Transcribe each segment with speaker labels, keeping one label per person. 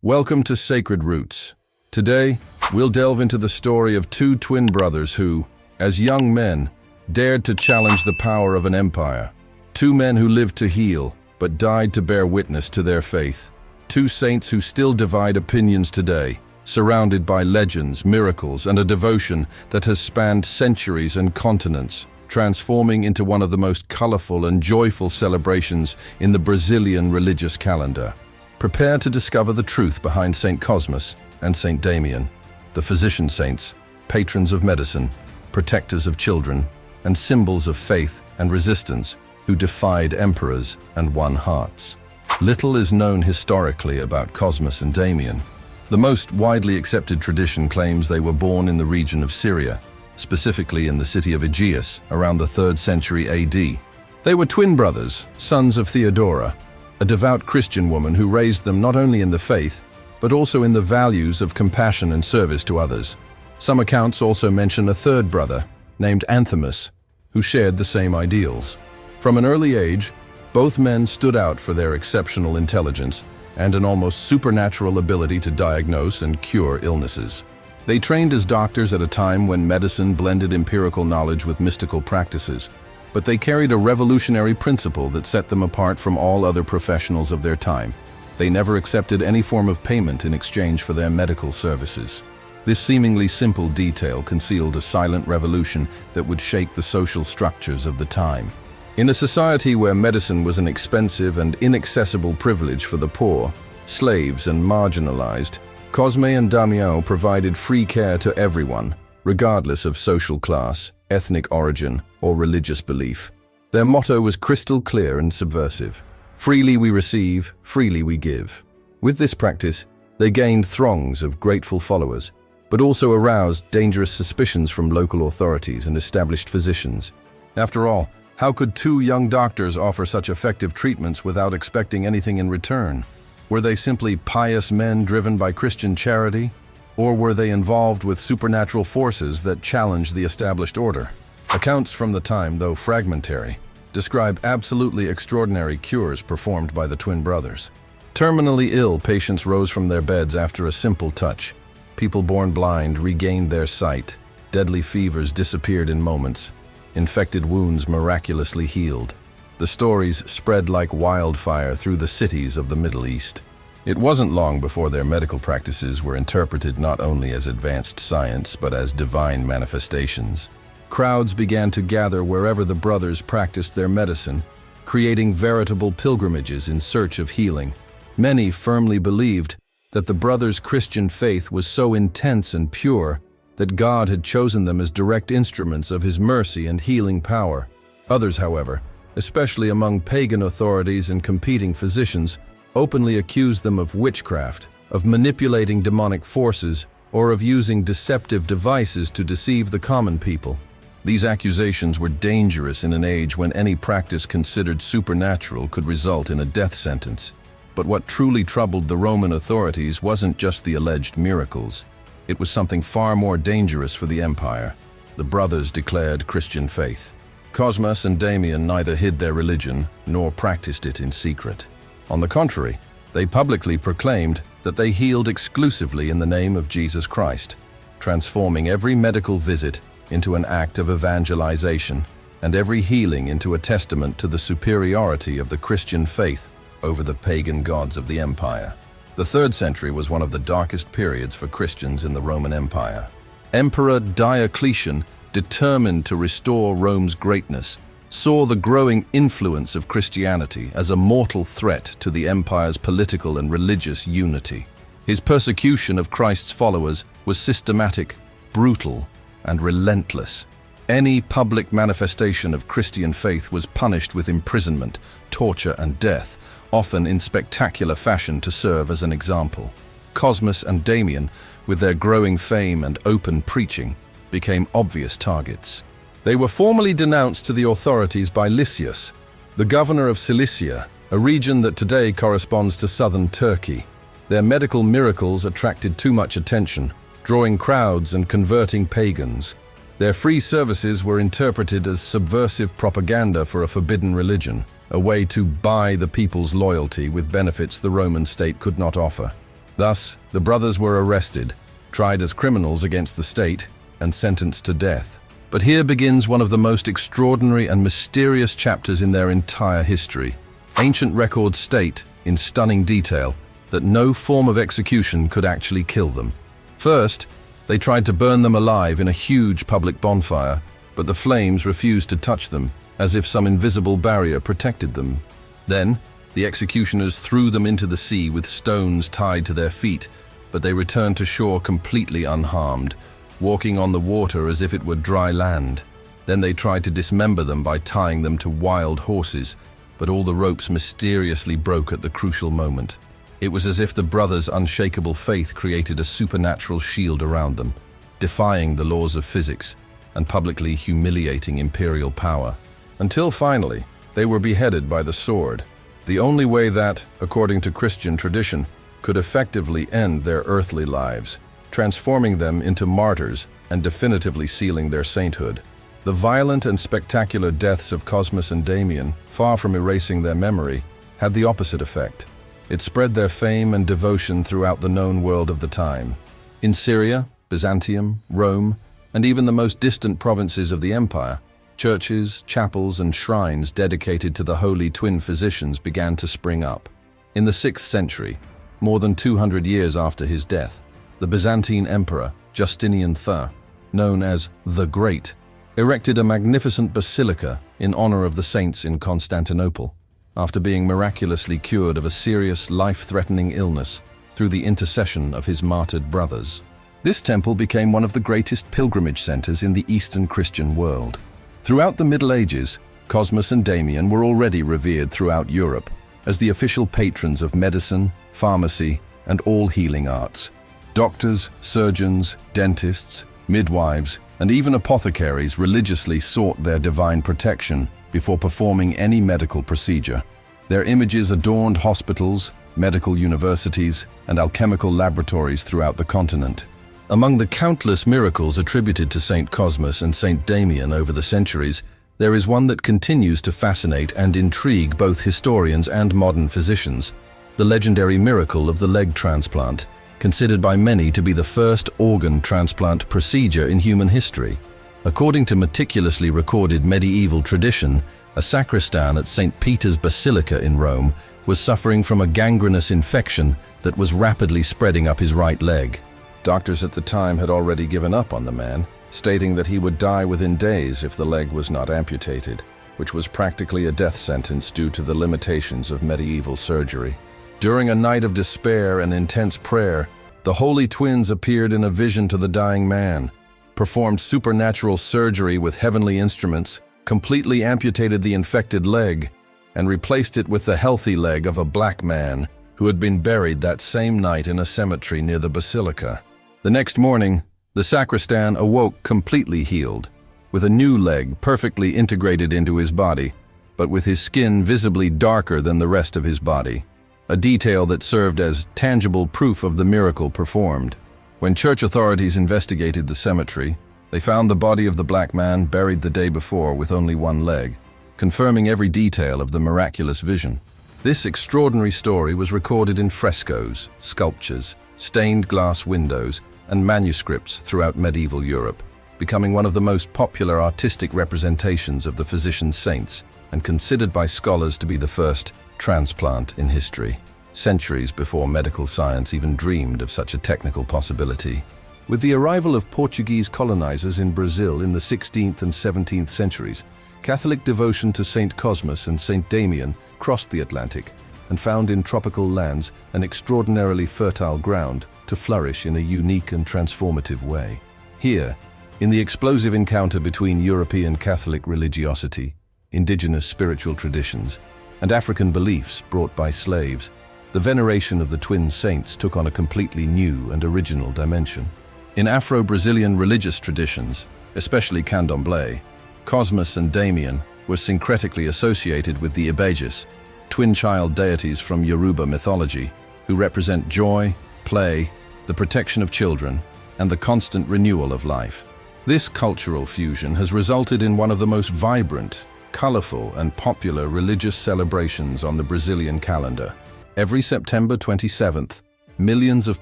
Speaker 1: Welcome to Sacred Roots. Today, we'll delve into the story of two twin brothers who, as young men, dared to challenge the power of an empire. Two men who lived to heal, but died to bear witness to their faith. Two saints who still divide opinions today, surrounded by legends, miracles, and a devotion that has spanned centuries and continents, transforming into one of the most colorful and joyful celebrations in the Brazilian religious calendar. Prepare to discover the truth behind Saint Cosmas and Saint Damian, the physician saints, patrons of medicine, protectors of children, and symbols of faith and resistance who defied emperors and won hearts. Little is known historically about Cosmas and Damian. The most widely accepted tradition claims they were born in the region of Syria, specifically in the city of Aegeus around the 3rd century AD. They were twin brothers, sons of Theodora, a devout Christian woman who raised them not only in the faith, but also in the values of compassion and service to others. Some accounts also mention a third brother, named Amidst, who shared the same ideals. From an early age, both men stood out for their exceptional intelligence and an almost supernatural ability to diagnose and cure illnesses. They trained as doctors at a time when medicine blended empirical knowledge with mystical practices, but they carried a revolutionary principle that set them apart from all other professionals of their time. They never accepted any form of payment in exchange for their medical services. This seemingly simple detail concealed a silent revolution that would shake the social structures of the time. In a society where medicine was an expensive and inaccessible privilege for the poor, slaves, and marginalized, Cosmas and Damian provided free care to everyone, regardless of social class, ethnic origin, or religious belief. Their motto was crystal clear and subversive: freely we receive, freely we give. With this practice, they gained throngs of grateful followers, but also aroused dangerous suspicions from local authorities and established physicians. After all, how could two young doctors offer such effective treatments without expecting anything in return? Were they simply pious men driven by Christian charity? Or were they involved with supernatural forces that challenged the established order? Accounts from the time, though fragmentary, describe absolutely extraordinary cures performed by the twin brothers. Terminally ill patients rose from their beds after a simple touch. People born blind regained their sight. Deadly fevers disappeared in moments. Infected wounds miraculously healed. The stories spread like wildfire through the cities of the Middle East. It wasn't long before their medical practices were interpreted not only as advanced science, but as divine manifestations. Crowds began to gather wherever the brothers practiced their medicine, creating veritable pilgrimages in search of healing. Many firmly believed that the brothers' Christian faith was so intense and pure that God had chosen them as direct instruments of His mercy and healing power. Others, however, especially among pagan authorities and competing physicians, openly accused them of witchcraft, of manipulating demonic forces, or of using deceptive devices to deceive the common people. These accusations were dangerous in an age when any practice considered supernatural could result in a death sentence. But what truly troubled the Roman authorities wasn't just the alleged miracles. It was something far more dangerous for the empire. The brothers declared Christian faith. Cosmas and Damian neither hid their religion nor practiced it in secret. On the contrary, they publicly proclaimed that they healed exclusively in the name of Jesus Christ, transforming every medical visit into an act of evangelization and every healing into a testament to the superiority of the Christian faith over the pagan gods of the empire. The 3rd century was one of the darkest periods for Christians in the Roman Empire. Emperor Diocletian, determined to restore Rome's greatness, saw the growing influence of Christianity as a mortal threat to the empire's political and religious unity. His persecution of Christ's followers was systematic, brutal, and relentless. Any public manifestation of Christian faith was punished with imprisonment, torture, and death, often in spectacular fashion to serve as an example. Cosmas and Damian, with their growing fame and open preaching, became obvious targets. They were formally denounced to the authorities by Lysias, the governor of Cilicia, a region that today corresponds to southern Turkey. Their medical miracles attracted too much attention, drawing crowds and converting pagans. Their free services were interpreted as subversive propaganda for a forbidden religion, a way to buy the people's loyalty with benefits the Roman state could not offer. Thus, the brothers were arrested, tried as criminals against the state, and sentenced to death. But here begins one of the most extraordinary and mysterious chapters in their entire history. Ancient records state, in stunning detail, that no form of execution could actually kill them. First, they tried to burn them alive in a huge public bonfire, but the flames refused to touch them, as if some invisible barrier protected them. Then, the executioners threw them into the sea with stones tied to their feet, but they returned to shore completely unharmed, walking on the water as if it were dry land. Then they tried to dismember them by tying them to wild horses, but all the ropes mysteriously broke at the crucial moment. It was as if the brothers' unshakable faith created a supernatural shield around them, defying the laws of physics and publicly humiliating imperial power. Until finally, they were beheaded by the sword, the only way that, according to Christian tradition, could effectively end their earthly lives, transforming them into martyrs and definitively sealing their sainthood. The violent and spectacular deaths of Cosmas and Damian, far from erasing their memory, had the opposite effect. It spread their fame and devotion throughout the known world of the time. In Syria, Byzantium, Rome, and even the most distant provinces of the empire, churches, chapels, and shrines dedicated to the holy twin physicians began to spring up. In the 6th century, more than 200 years after his death, the Byzantine emperor, Justinian III, known as the Great, erected a magnificent basilica in honor of the saints in Constantinople, after being miraculously cured of a serious, life-threatening illness through the intercession of his martyred brothers. This temple became one of the greatest pilgrimage centers in the Eastern Christian world. Throughout the Middle Ages, Cosmas and Damian were already revered throughout Europe as the official patrons of medicine, pharmacy, and all healing arts. Doctors, surgeons, dentists, midwives, and even apothecaries religiously sought their divine protection before performing any medical procedure. Their images adorned hospitals, medical universities, and alchemical laboratories throughout the continent. Among the countless miracles attributed to Saint Cosmas and Saint Damian over the centuries, there is one that continues to fascinate and intrigue both historians and modern physicians: the legendary miracle of the leg transplant, considered by many to be the first organ transplant procedure in human history. According to meticulously recorded medieval tradition, a sacristan at St. Peter's Basilica in Rome was suffering from a gangrenous infection that was rapidly spreading up his right leg. Doctors at the time had already given up on the man, stating that he would die within days if the leg was not amputated, which was practically a death sentence due to the limitations of medieval surgery. During a night of despair and intense prayer, the holy twins appeared in a vision to the dying man, performed supernatural surgery with heavenly instruments, completely amputated the infected leg, and replaced it with the healthy leg of a black man who had been buried that same night in a cemetery near the basilica. The next morning, the sacristan awoke completely healed, with a new leg perfectly integrated into his body, but with his skin visibly darker than the rest of his body, a detail that served as tangible proof of the miracle performed. When church authorities investigated the cemetery, they found the body of the black man buried the day before with only one leg, confirming every detail of the miraculous vision. This extraordinary story was recorded in frescoes, sculptures, stained glass windows, and manuscripts throughout medieval Europe, becoming one of the most popular artistic representations of the physician saints and considered by scholars to be the first transplant in history, centuries before medical science even dreamed of such a technical possibility. With the arrival of Portuguese colonizers in Brazil in the 16th and 17th centuries, Catholic devotion to Saint Cosmas and Saint Damian crossed the Atlantic and found in tropical lands an extraordinarily fertile ground to flourish in a unique and transformative way. Here, in the explosive encounter between European Catholic religiosity, indigenous spiritual traditions, and African beliefs brought by slaves, the veneration of the twin saints took on a completely new and original dimension. In Afro-Brazilian religious traditions, especially Candomblé, Cosmas and Damian were syncretically associated with the Ibejas, twin-child deities from Yoruba mythology, who represent joy, play, the protection of children, and the constant renewal of life. This cultural fusion has resulted in one of the most vibrant, colorful, and popular religious celebrations on the Brazilian calendar. Every September 27th, millions of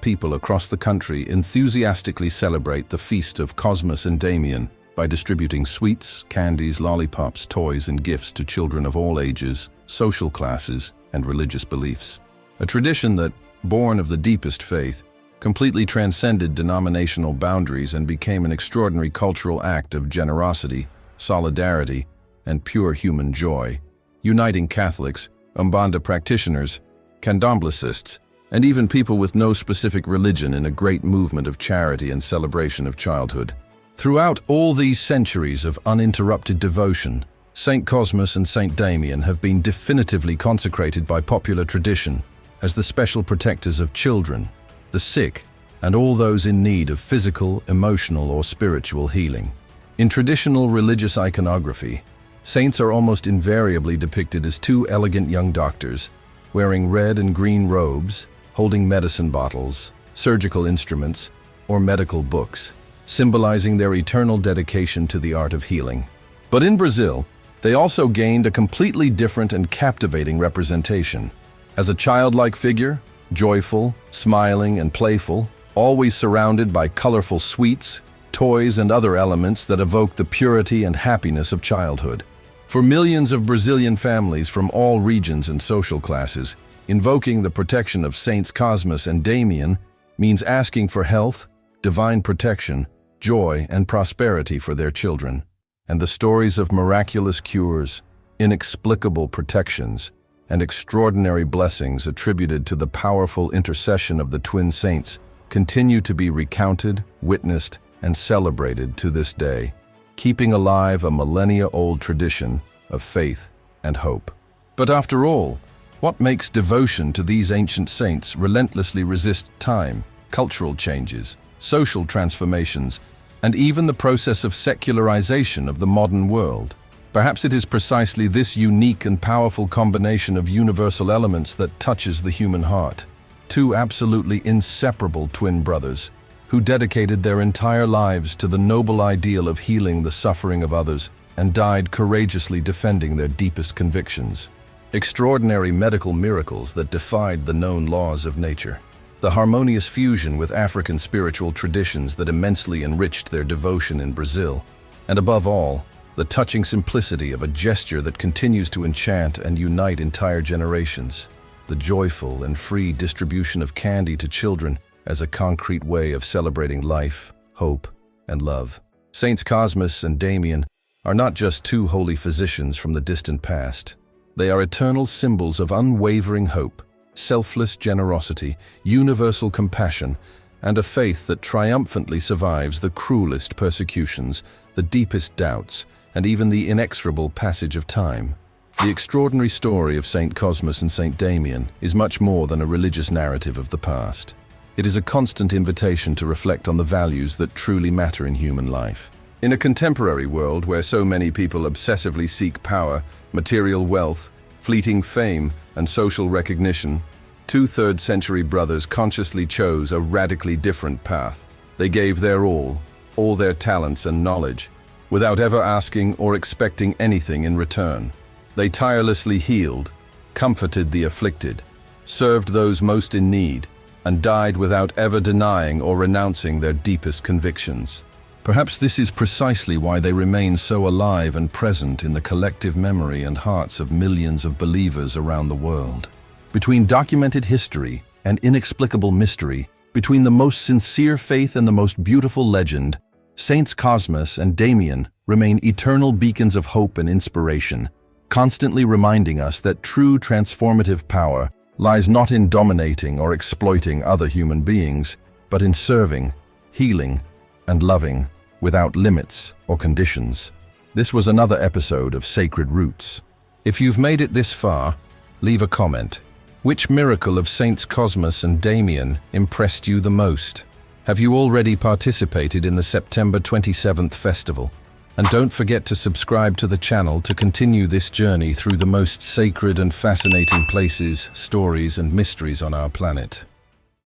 Speaker 1: people across the country enthusiastically celebrate the feast of Cosmas and Damian by distributing sweets, candies, lollipops, toys, and gifts to children of all ages, social classes, and religious beliefs. A tradition that, born of the deepest faith, completely transcended denominational boundaries and became an extraordinary cultural act of generosity, solidarity, and pure human joy, uniting Catholics, Umbanda practitioners, candomblessists, and even people with no specific religion in a great movement of charity and celebration of childhood. Throughout all these centuries of uninterrupted devotion, Saint Cosmas and Saint Damian have been definitively consecrated by popular tradition as the special protectors of children, the sick, and all those in need of physical, emotional, or spiritual healing. In traditional religious iconography, saints are almost invariably depicted as two elegant young doctors, wearing red and green robes, holding medicine bottles, surgical instruments, or medical books, symbolizing their eternal dedication to the art of healing. But in Brazil, they also gained a completely different and captivating representation. As a childlike figure, joyful, smiling, and playful, always surrounded by colorful sweets, toys, and other elements that evoke the purity and happiness of childhood. For millions of Brazilian families from all regions and social classes, invoking the protection of Saints Cosmas and Damian means asking for health, divine protection, joy, and prosperity for their children. And the stories of miraculous cures, inexplicable protections, and extraordinary blessings attributed to the powerful intercession of the twin saints continue to be recounted, witnessed, and celebrated to this day, keeping alive a millennia-old tradition of faith and hope. But after all, what makes devotion to these ancient saints relentlessly resist time, cultural changes, social transformations, and even the process of secularization of the modern world? Perhaps it is precisely this unique and powerful combination of universal elements that touches the human heart. Two absolutely inseparable twin brothers, who dedicated their entire lives to the noble ideal of healing the suffering of others and died courageously defending their deepest convictions. Extraordinary medical miracles that defied the known laws of nature. The harmonious fusion with African spiritual traditions that immensely enriched their devotion in Brazil. And above all, the touching simplicity of a gesture that continues to enchant and unite entire generations. The joyful and free distribution of candy to children as a concrete way of celebrating life, hope, and love. Saints Cosmas and Damian are not just two holy physicians from the distant past. They are eternal symbols of unwavering hope, selfless generosity, universal compassion, and a faith that triumphantly survives the cruelest persecutions, the deepest doubts, and even the inexorable passage of time. The extraordinary story of Saint Cosmas and Saint Damian is much more than a religious narrative of the past. It is a constant invitation to reflect on the values that truly matter in human life. In a contemporary world where so many people obsessively seek power, material wealth, fleeting fame, and social recognition, two third-century brothers consciously chose a radically different path. They gave their all their talents and knowledge, without ever asking or expecting anything in return. They tirelessly healed, comforted the afflicted, served those most in need, and died without ever denying or renouncing their deepest convictions. Perhaps this is precisely why they remain so alive and present in the collective memory and hearts of millions of believers around the world. Between documented history and inexplicable mystery, between the most sincere faith and the most beautiful legend, Saints Cosmas and Damian remain eternal beacons of hope and inspiration, constantly reminding us that true transformative power lies not in dominating or exploiting other human beings, but in serving, healing, and loving without limits or conditions. This was another episode of Sacred Roots. If you've made it this far, leave a comment. Which miracle of Saints Cosmas and Damian impressed you the most? Have you already participated in the September 27th festival? And don't forget to subscribe to the channel to continue this journey through the most sacred and fascinating places, stories, and mysteries on our planet.